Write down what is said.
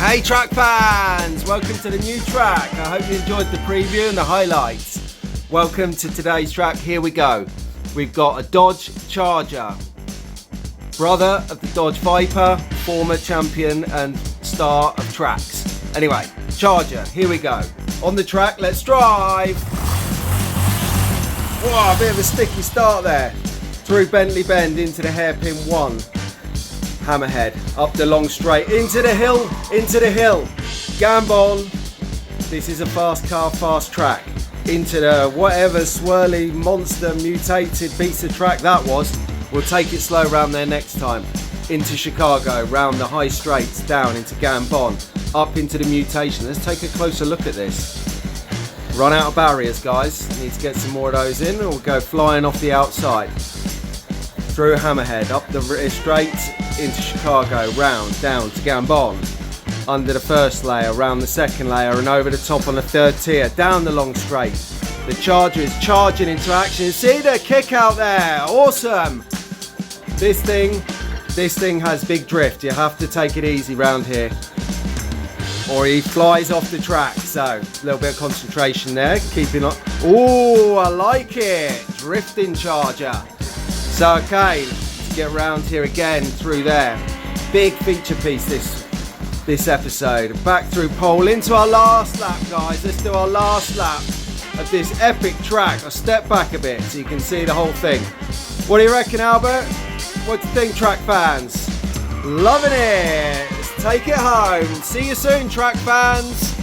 Hey track fans, welcome to the new track. I hope you enjoyed the preview and the highlights. Welcome to today's track. Here we go. We've got a Dodge Charger, brother of the Dodge Viper, former champion and star of tracks. Anyway, Charger, here we go. On the track, let's drive. Whoa, a bit of a sticky start there. Through Bentley Bend into the hairpin one. Hammerhead, up the long straight, into the hill. Gambon. This is a fast car, fast track. Into the whatever swirly monster mutated piece of track that was. We'll take it slow round there next time. Into Chicago, round the high straights, down into Gambon, up into the mutation. Let's take a closer look at this. Run out of barriers, guys. Need to get some more of those in, or we'll go flying off the outside. Through Hammerhead, up the straight into Chicago, round, down to Gambon. Under the first layer, round the second layer, and over the top on the third tier, down the long straight. The Charger is charging into action. See the kick out there, awesome. This thing has big drift. You have to take it easy round here, or he flies off the track. So a little bit of concentration there, keeping on. Oh, I like it, drifting Charger. So okay, let's get round here again through there. Big feature piece this episode. Back through pole into our last lap, guys. Let's do our last lap of this epic track. I'll step back a bit so you can see the whole thing. What do you reckon, Albert? What do you think, track fans? Loving it. Let's take it home. See you soon, track fans.